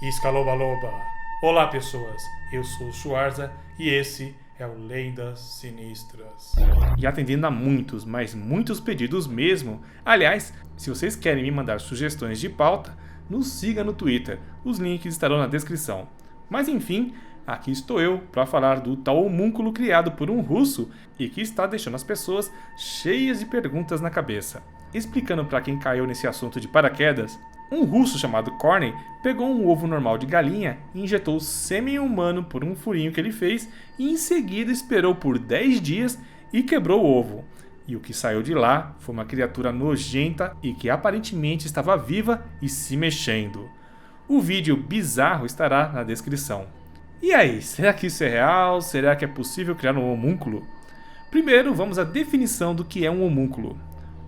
Iscaloba Loba. Olá pessoas, eu sou o Schwarza e esse é o Lendas Sinistras. E atendendo a muitos, mas muitos pedidos mesmo. Aliás, se vocês querem me mandar sugestões de pauta, nos siga no Twitter, os links estarão na descrição. Mas enfim, aqui estou eu para falar do tal homúnculo criado por um russo e que está deixando as pessoas cheias de perguntas na cabeça. Explicando para quem caiu nesse assunto de paraquedas, um russo chamado Korney pegou um ovo normal de galinha e injetou sêmen humano por um furinho que ele fez e em seguida esperou por 10 dias e quebrou o ovo. E o que saiu de lá foi uma criatura nojenta e que aparentemente estava viva e se mexendo. O vídeo bizarro estará na descrição. E aí, será que isso é real? Será que é possível criar um homúnculo? Primeiro, vamos à definição do que é um homúnculo.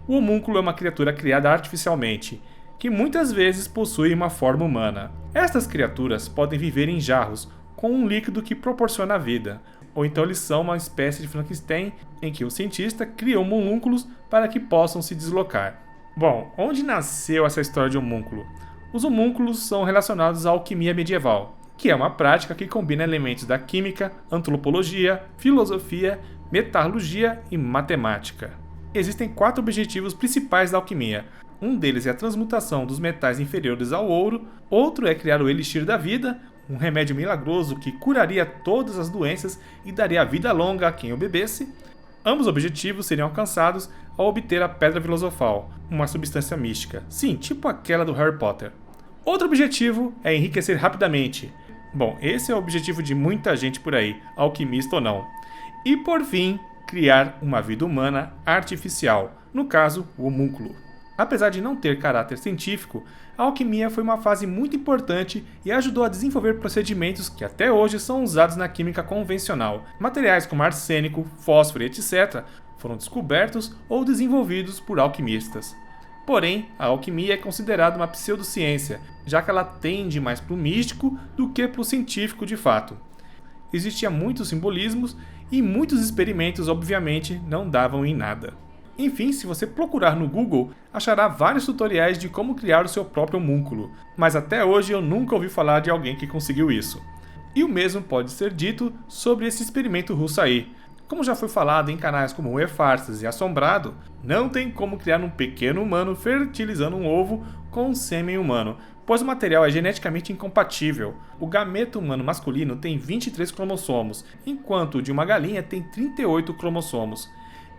O homúnculo é uma criatura criada artificialmente, que muitas vezes possui uma forma humana. Estas criaturas podem viver em jarros, com um líquido que proporciona a vida, ou então eles são uma espécie de Frankenstein, em que o cientista cria homúnculos para que possam se deslocar. Bom, onde nasceu essa história de homúnculo? Os homúnculos são relacionados à alquimia medieval, que é uma prática que combina elementos da química, antropologia, filosofia, metalurgia e matemática. Existem 4 objetivos principais da alquimia. Um deles é a transmutação dos metais inferiores ao ouro, outro é criar o elixir da vida, um remédio milagroso que curaria todas as doenças e daria vida longa a quem o bebesse. Ambos objetivos seriam alcançados ao obter a Pedra Filosofal, uma substância mística, sim, tipo aquela do Harry Potter. Outro objetivo é enriquecer rapidamente. Bom, esse é o objetivo de muita gente por aí, alquimista ou não. E por fim, criar uma vida humana artificial, no caso, o homúnculo. Apesar de não ter caráter científico, a alquimia foi uma fase muito importante e ajudou a desenvolver procedimentos que até hoje são usados na química convencional. Materiais como arsênico, fósforo e etc. foram descobertos ou desenvolvidos por alquimistas. Porém, a alquimia é considerada uma pseudociência, já que ela tende mais para o místico do que para o científico de fato. Existiam muitos simbolismos e muitos experimentos obviamente não davam em nada. Enfim, se você procurar no Google, achará vários tutoriais de como criar o seu próprio homúnculo, mas até hoje eu nunca ouvi falar de alguém que conseguiu isso. E o mesmo pode ser dito sobre esse experimento russo aí. Como já foi falado em canais como o E-Farsas e Assombrado, não tem como criar um pequeno humano fertilizando um ovo com um sêmen humano, pois o material é geneticamente incompatível. O gameto humano masculino tem 23 cromossomos, enquanto o de uma galinha tem 38 cromossomos.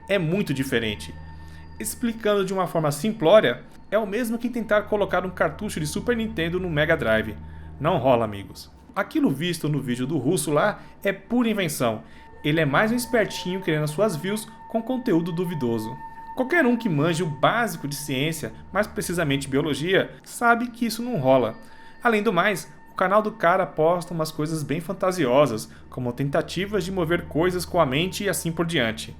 É muito diferente. Explicando de uma forma simplória, é o mesmo que tentar colocar um cartucho de Super Nintendo no Mega Drive. Não rola, amigos. Aquilo visto no vídeo do russo lá é pura invenção. Ele é mais um espertinho criando suas views com conteúdo duvidoso. Qualquer um que manje o básico de ciência, mais precisamente biologia, sabe que isso não rola. Além do mais, o canal do cara posta umas coisas bem fantasiosas, como tentativas de mover coisas com a mente e assim por diante.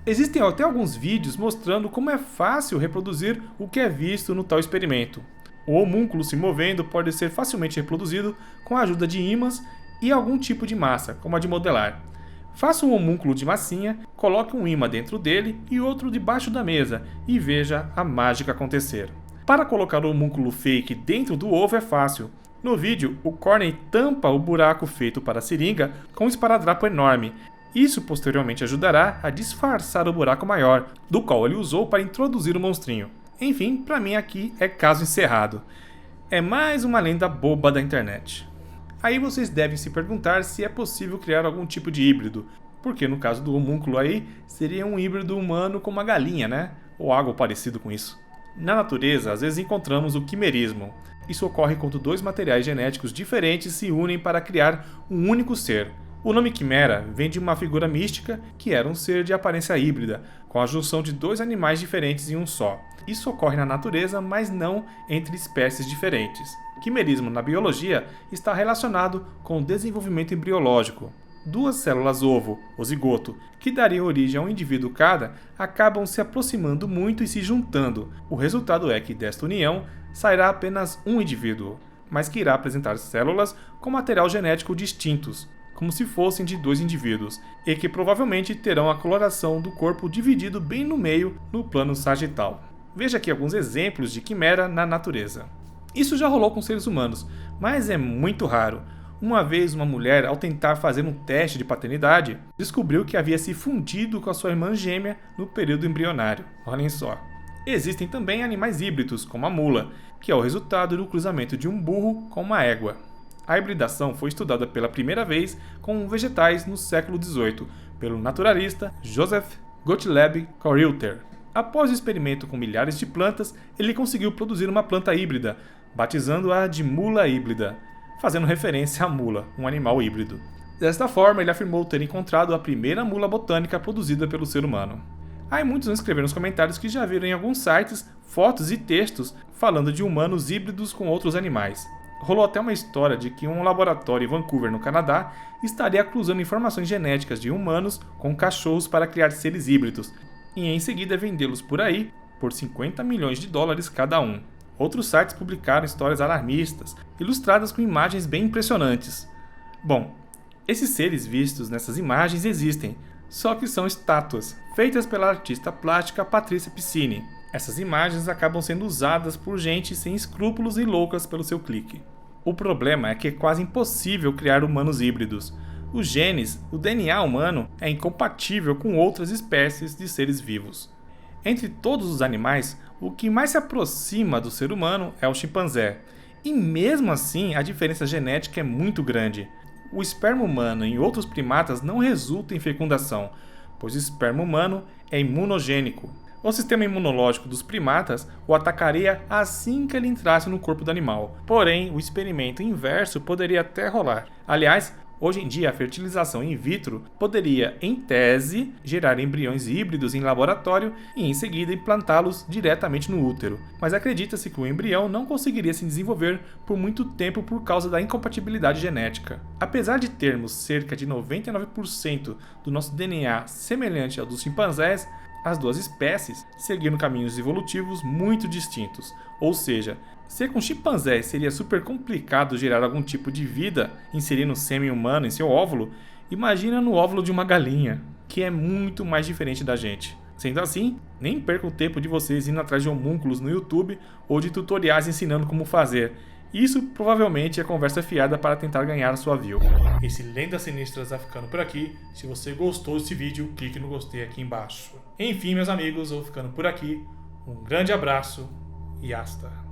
Existem até alguns vídeos mostrando como é fácil reproduzir o que é visto no tal experimento. O homúnculo se movendo pode ser facilmente reproduzido com a ajuda de ímãs e algum tipo de massa, como a de modelar. Faça um homúnculo de massinha, coloque um ímã dentro dele e outro debaixo da mesa e veja a mágica acontecer. Para colocar o homúnculo fake dentro do ovo é fácil. No vídeo, o Korney tampa o buraco feito para a seringa com um esparadrapo enorme. Isso posteriormente ajudará a disfarçar o buraco maior, do qual ele usou para introduzir o monstrinho. Enfim, para mim aqui é caso encerrado. É mais uma lenda boba da internet. Aí vocês devem se perguntar se é possível criar algum tipo de híbrido, porque no caso do homúnculo aí, seria um híbrido humano com uma galinha, né? Ou algo parecido com isso. Na natureza, às vezes encontramos o quimerismo. Isso ocorre quando 2 materiais genéticos diferentes se unem para criar um único ser. O nome quimera vem de uma figura mística que era um ser de aparência híbrida, com a junção de 2 animais diferentes em um só. Isso ocorre na natureza, mas não entre espécies diferentes. Quimerismo na biologia está relacionado com o desenvolvimento embriológico. 2 células ovo, o zigoto, que dariam origem a um indivíduo cada, acabam se aproximando muito e se juntando. O resultado é que desta união sairá apenas um indivíduo, mas que irá apresentar células com material genético distintos, como se fossem de 2 indivíduos, e que provavelmente terão a coloração do corpo dividido bem no meio no plano sagital. Veja aqui alguns exemplos de quimera na natureza. Isso já rolou com seres humanos, mas é muito raro. Uma vez uma mulher, ao tentar fazer um teste de paternidade, descobriu que havia se fundido com a sua irmã gêmea no período embrionário. Olhem só. Existem também animais híbridos, como a mula, que é o resultado do cruzamento de um burro com uma égua. A hibridação foi estudada pela primeira vez com vegetais no século XVIII, pelo naturalista Joseph Gottlieb Corylter. Após o experimento com milhares de plantas, ele conseguiu produzir uma planta híbrida, batizando-a de mula híbrida, fazendo referência à mula, um animal híbrido. Desta forma, ele afirmou ter encontrado a primeira mula botânica produzida pelo ser humano. Aí muitos vão escrever nos comentários que já viram em alguns sites fotos e textos falando de humanos híbridos com outros animais. Rolou até uma história de que um laboratório em Vancouver, no Canadá, estaria cruzando informações genéticas de humanos com cachorros para criar seres híbridos, e em seguida vendê-los por aí por $50 milhões cada um. Outros sites publicaram histórias alarmistas, ilustradas com imagens bem impressionantes. Bom, esses seres vistos nessas imagens existem, só que são estátuas, feitas pela artista plástica Patrícia Piscine. Essas imagens acabam sendo usadas por gente sem escrúpulos e loucas pelo seu clique. O problema é que é quase impossível criar humanos híbridos. Os genes, o DNA humano, é incompatível com outras espécies de seres vivos. Entre todos os animais, o que mais se aproxima do ser humano é o chimpanzé. E mesmo assim, a diferença genética é muito grande. O esperma humano em outros primatas não resulta em fecundação, pois o esperma humano é imunogênico. O sistema imunológico dos primatas o atacaria assim que ele entrasse no corpo do animal. Porém, o experimento inverso poderia até rolar. Aliás, hoje em dia, a fertilização in vitro poderia, em tese, gerar embriões híbridos em laboratório e, em seguida, implantá-los diretamente no útero. Mas acredita-se que o embrião não conseguiria se desenvolver por muito tempo por causa da incompatibilidade genética. Apesar de termos cerca de 99% do nosso DNA semelhante ao dos chimpanzés, as duas espécies seguiram caminhos evolutivos muito distintos, ou seja, se com chimpanzés seria super complicado gerar algum tipo de vida inserindo sêmen humano em seu óvulo, imagina no óvulo de uma galinha, que é muito mais diferente da gente. Sendo assim, nem percam o tempo de vocês indo atrás de homúnculos no YouTube ou de tutoriais ensinando como fazer. Isso provavelmente é conversa fiada para tentar ganhar a sua view. Esse Lendas Sinistras vai ficando por aqui. Se você gostou desse vídeo, clique no gostei aqui embaixo. Enfim, meus amigos, eu vou ficando por aqui. Um grande abraço e hasta!